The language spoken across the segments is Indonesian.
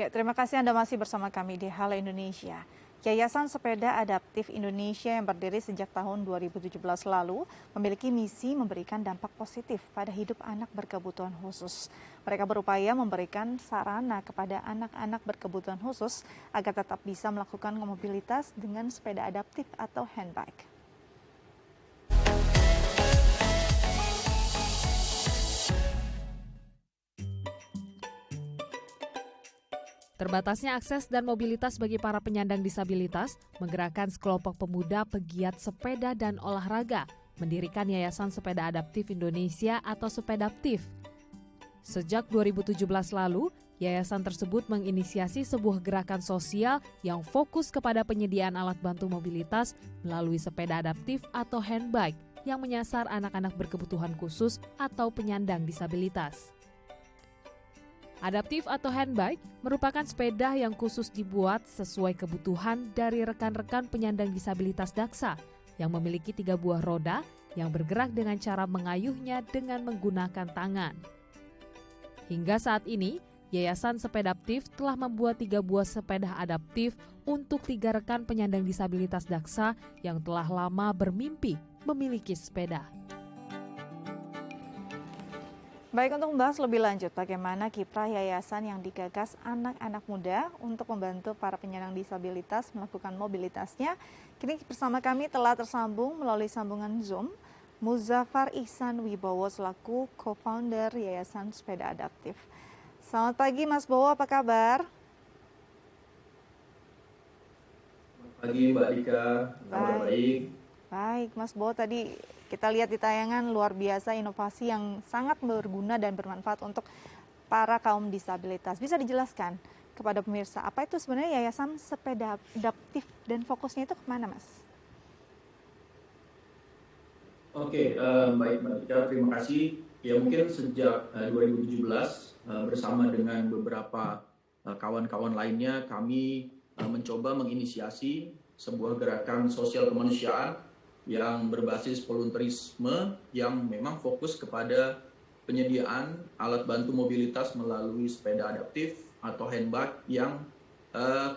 Ya, terima kasih Anda masih bersama kami di Halo Indonesia. Yayasan Sepeda Adaptif Indonesia yang berdiri sejak tahun 2017 lalu memiliki misi memberikan dampak positif pada hidup anak berkebutuhan khusus. Mereka berupaya memberikan sarana kepada anak-anak berkebutuhan khusus agar tetap bisa melakukan mobilitas dengan sepeda adaptif atau handbike. Terbatasnya akses dan mobilitas bagi para penyandang disabilitas menggerakkan sekelompok pemuda pegiat sepeda dan olahraga mendirikan Yayasan Sepeda Adaptif Indonesia atau Sepedaptif. Sejak 2017 lalu, yayasan tersebut menginisiasi sebuah gerakan sosial yang fokus kepada penyediaan alat bantu mobilitas melalui sepeda adaptif atau handbike yang menyasar anak-anak berkebutuhan khusus atau penyandang disabilitas. Adaptif atau handbike merupakan sepeda yang khusus dibuat sesuai kebutuhan dari rekan-rekan penyandang disabilitas daksa yang memiliki 3 buah roda yang bergerak dengan cara mengayuhnya dengan menggunakan tangan. Hingga saat ini, Yayasan Sepedaptif telah membuat 3 buah sepeda adaptif untuk 3 rekan penyandang disabilitas daksa yang telah lama bermimpi memiliki sepeda. Baik, untuk membahas lebih lanjut bagaimana kiprah yayasan yang digagas anak-anak muda untuk membantu para penyandang disabilitas melakukan mobilitasnya. Kini bersama kami telah tersambung melalui sambungan Zoom Muzaffar Ihsan Wibowo selaku co-founder Yayasan Sepeda Adaptif. Selamat pagi Mas Bowo, apa kabar? Selamat pagi Mbak Dika, kabar baik. Baik, Mas Bowo, tadi kita lihat di tayangan luar biasa inovasi yang sangat berguna dan bermanfaat untuk para kaum disabilitas. Bisa dijelaskan kepada pemirsa, apa itu sebenarnya Yayasan Sepeda Adaptif dan fokusnya itu kemana, Mas? Oke, baik Mbak Dika, terima kasih. Ya mungkin sejak 2017 bersama dengan beberapa kawan-kawan lainnya kami mencoba menginisiasi sebuah gerakan sosial kemanusiaan yang berbasis volunteerisme yang memang fokus kepada penyediaan alat bantu mobilitas melalui sepeda adaptif atau handbike yang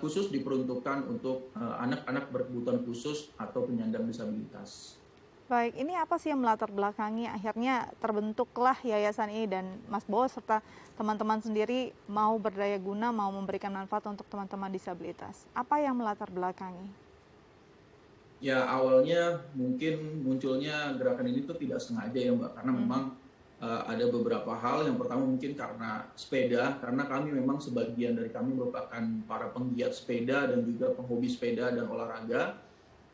khusus diperuntukkan untuk anak-anak berkebutuhan khusus atau penyandang disabilitas. Baik, ini apa sih yang melatar belakangi akhirnya terbentuklah yayasan ini dan Mas Bowo serta teman-teman sendiri mau berdaya guna, mau memberikan manfaat untuk teman-teman disabilitas. Apa yang melatar belakangi? Ya awalnya mungkin munculnya gerakan ini tuh tidak sengaja ya Mbak, karena memang ada beberapa hal. Yang pertama mungkin karena sepeda, karena kami memang sebagian dari kami merupakan para penggiat sepeda dan juga penghobi sepeda dan olahraga.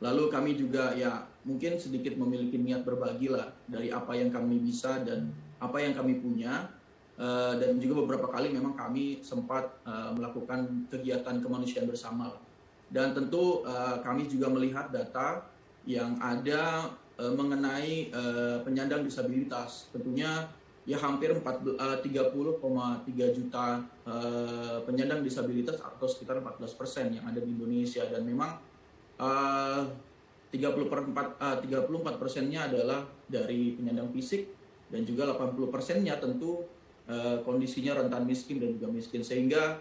Lalu kami juga ya mungkin sedikit memiliki niat berbagi lah dari apa yang kami bisa dan apa yang kami punya. Dan juga beberapa kali memang kami sempat melakukan kegiatan kemanusiaan bersama lah. Dan tentu kami juga melihat data yang ada mengenai penyandang disabilitas. Tentunya ya hampir 30,3 juta penyandang disabilitas atau sekitar 14% yang ada di Indonesia. Dan memang 34%-nya adalah dari penyandang fisik dan juga 80%-nya tentu kondisinya rentan miskin dan juga miskin. Sehingga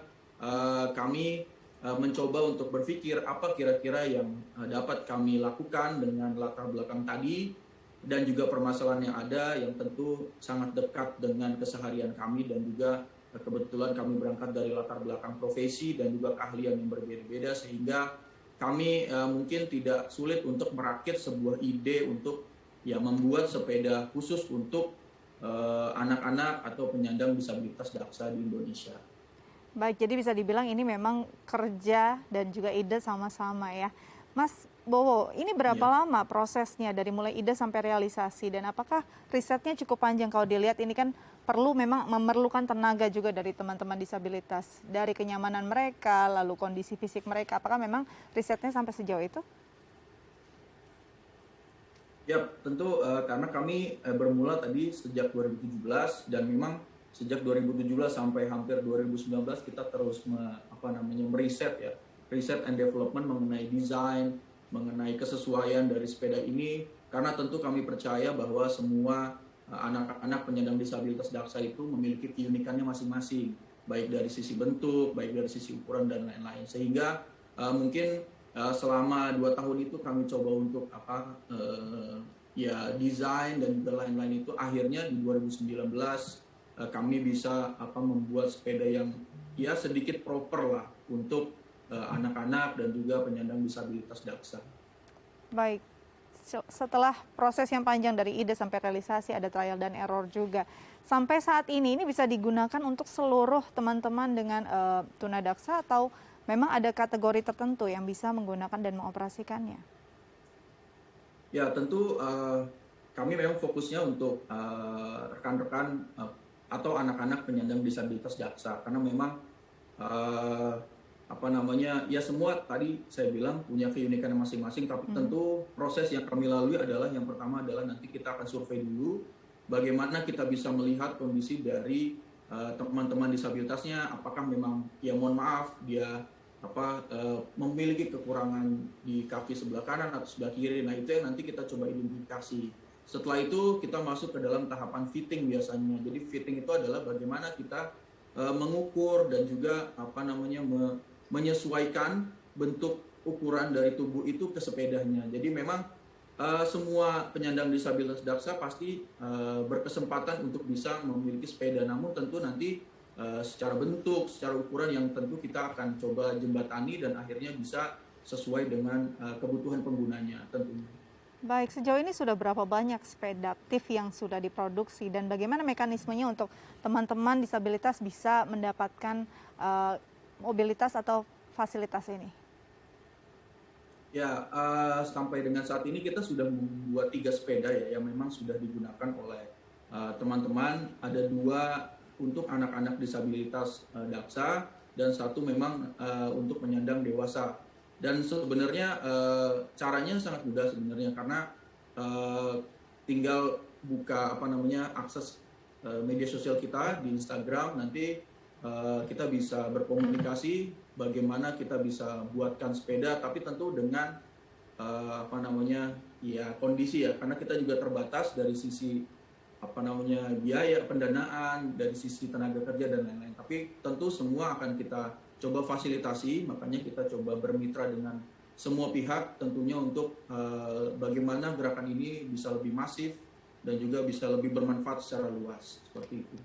kami mencoba untuk berpikir apa kira-kira yang dapat kami lakukan dengan latar belakang tadi dan juga permasalahan yang ada yang tentu sangat dekat dengan keseharian kami dan juga kebetulan kami berangkat dari latar belakang profesi dan juga keahlian yang berbeda-beda sehingga kami mungkin tidak sulit untuk merakit sebuah ide untuk ya membuat sepeda khusus untuk anak-anak atau penyandang disabilitas daksa di Indonesia. Baik, jadi bisa dibilang ini memang kerja dan juga ide sama-sama ya. Mas Bowo, ini berapa lama prosesnya dari mulai ide sampai realisasi dan apakah risetnya cukup panjang? Kalau dilihat ini kan memang memerlukan tenaga juga dari teman-teman disabilitas, dari kenyamanan mereka, lalu kondisi fisik mereka. Apakah memang risetnya sampai sejauh itu? Ya, tentu karena kami bermula tadi sejak 2017 dan memang sejak 2017 sampai hampir 2019 kita terus meriset ya, riset and development mengenai desain, mengenai kesesuaian dari sepeda ini karena tentu kami percaya bahwa semua anak-anak penyandang disabilitas daksa itu memiliki keunikannya masing-masing baik dari sisi bentuk, baik dari sisi ukuran dan lain-lain. Sehingga mungkin selama 2 tahun itu kami coba untuk ya desain dan juga lain-lain itu, akhirnya di 2019 kami bisa membuat sepeda yang ya sedikit proper lah untuk anak-anak dan juga penyandang disabilitas daksa. Baik, setelah proses yang panjang dari ide sampai realisasi, ada trial dan error juga. Sampai saat ini bisa digunakan untuk seluruh teman-teman dengan tunadaksa atau memang ada kategori tertentu yang bisa menggunakan dan mengoperasikannya? Ya tentu kami memang fokusnya untuk rekan-rekan atau anak-anak penyandang disabilitas daksa, karena memang ya semua tadi saya bilang punya keunikan masing-masing, tapi tentu proses yang kami lalui adalah yang pertama adalah nanti kita akan survei dulu bagaimana kita bisa melihat kondisi dari teman-teman disabilitasnya, apakah memang ya mohon maaf dia memiliki kekurangan di kaki sebelah kanan atau sebelah kiri. Nah itu yang nanti kita coba identifikasi. Setelah itu kita masuk ke dalam tahapan fitting biasanya. Jadi fitting itu adalah bagaimana kita mengukur dan juga menyesuaikan bentuk ukuran dari tubuh itu ke sepedanya. Jadi memang semua penyandang disabilitas daksa pasti berkesempatan untuk bisa memiliki sepeda. Namun tentu nanti secara bentuk, secara ukuran yang tentu kita akan coba jembatani dan akhirnya bisa sesuai dengan kebutuhan penggunanya tentunya. Baik, sejauh ini sudah berapa banyak sepeda aktif yang sudah diproduksi dan bagaimana mekanismenya untuk teman-teman disabilitas bisa mendapatkan mobilitas atau fasilitas ini? Ya, sampai dengan saat ini kita sudah membuat 3 sepeda ya yang memang sudah digunakan oleh teman-teman. Ada 2 untuk anak-anak disabilitas daksa dan 1 memang untuk penyandang dewasa. Dan sebenarnya caranya sangat mudah sebenarnya, karena tinggal buka akses media sosial kita di Instagram, nanti kita bisa berkomunikasi bagaimana kita bisa buatkan sepeda, tapi tentu dengan kondisi ya, karena kita juga terbatas dari sisi biaya pendanaan, dari sisi tenaga kerja dan lain-lain. Tapi tentu semua akan kita coba fasilitasi, makanya kita coba bermitra dengan semua pihak tentunya untuk bagaimana gerakan ini bisa lebih masif dan juga bisa lebih bermanfaat secara luas, seperti itu.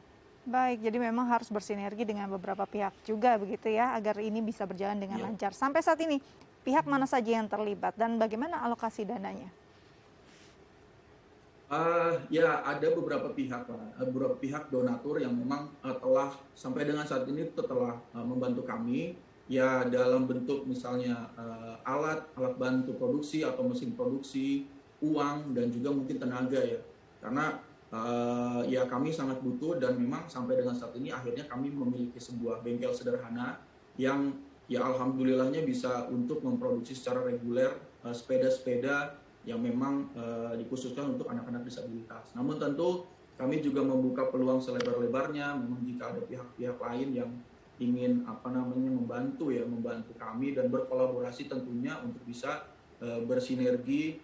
Baik, jadi memang harus bersinergi dengan beberapa pihak juga begitu ya, agar ini bisa berjalan dengan lancar. Sampai saat ini, pihak mana saja yang terlibat dan bagaimana alokasi dananya? Ya ada beberapa pihak donatur yang memang telah sampai dengan saat ini telah membantu kami ya dalam bentuk misalnya alat bantu produksi atau mesin produksi, uang dan juga mungkin tenaga ya, karena ya kami sangat butuh dan memang sampai dengan saat ini akhirnya kami memiliki sebuah bengkel sederhana yang ya alhamdulillahnya bisa untuk memproduksi secara reguler sepeda-sepeda yang memang dikhususkan untuk anak-anak disabilitas. Namun tentu kami juga membuka peluang selebar-lebarnya, memang jika ada pihak-pihak lain yang ingin membantu kami dan berkolaborasi tentunya untuk bisa bersinergi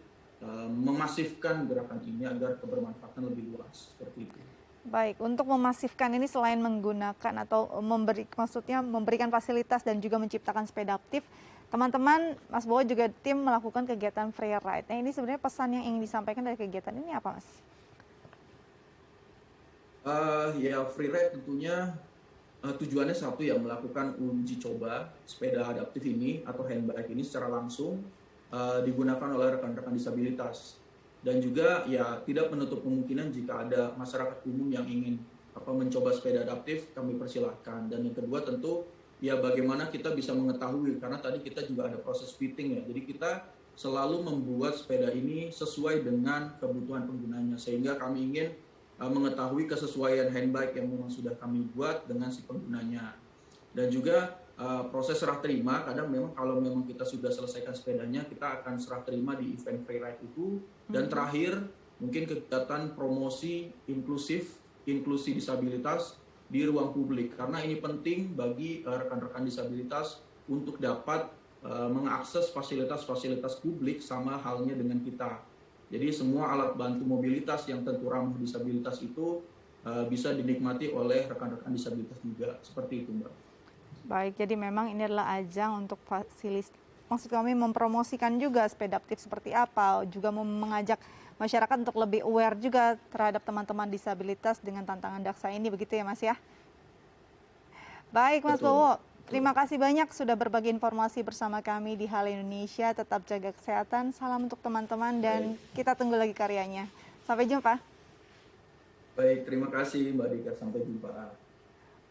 memasifkan gerakan ini agar kebermanfaatan lebih luas, seperti itu. Baik, untuk memasifkan ini selain menggunakan atau memberikan fasilitas dan juga menciptakan sepeda aktif, teman-teman Mas Bowo juga tim melakukan kegiatan free ride. Nah ini sebenarnya pesan yang ingin disampaikan dari kegiatan ini apa, Mas? Ya free ride tentunya tujuannya satu ya, melakukan uji coba sepeda adaptif ini atau handbike ini secara langsung digunakan oleh rekan-rekan disabilitas. Dan juga ya tidak menutup kemungkinan jika ada masyarakat umum yang ingin mencoba sepeda adaptif, kami persilahkan. Dan yang kedua tentu ya bagaimana kita bisa mengetahui, karena tadi kita juga ada proses fitting ya. Jadi kita selalu membuat sepeda ini sesuai dengan kebutuhan penggunanya, sehingga kami ingin mengetahui kesesuaian handbike yang memang sudah kami buat dengan si penggunanya. Dan juga proses serah terima, kadang memang kalau memang kita sudah selesaikan sepedanya, kita akan serah terima di event free ride itu. Dan terakhir mungkin kegiatan promosi inklusi disabilitas di ruang publik, karena ini penting bagi rekan-rekan disabilitas untuk dapat mengakses fasilitas-fasilitas publik sama halnya dengan kita. Jadi semua alat bantu mobilitas yang tentu ramah disabilitas itu bisa dinikmati oleh rekan-rekan disabilitas juga, seperti itu Mbak. Baik, jadi memang ini adalah ajang untuk maksud kami mempromosikan juga sepeda aktif seperti apa, juga mengajak masyarakat untuk lebih aware juga terhadap teman-teman disabilitas dengan tantangan daksa ini, begitu ya Mas ya? Baik Mas Betul. Bowo, terima kasih banyak sudah berbagi informasi bersama kami di Hal Indonesia. Tetap jaga kesehatan, salam untuk teman-teman dan kita tunggu lagi karyanya. Sampai jumpa. Baik, terima kasih Mbak Dika, sampai jumpa.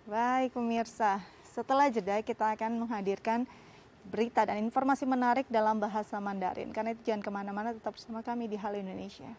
Baik pemirsa, setelah jeda kita akan menghadirkan berita dan informasi menarik dalam bahasa Mandarin. Karena itu jangan kemana-mana, tetap bersama kami di Hal Indonesia.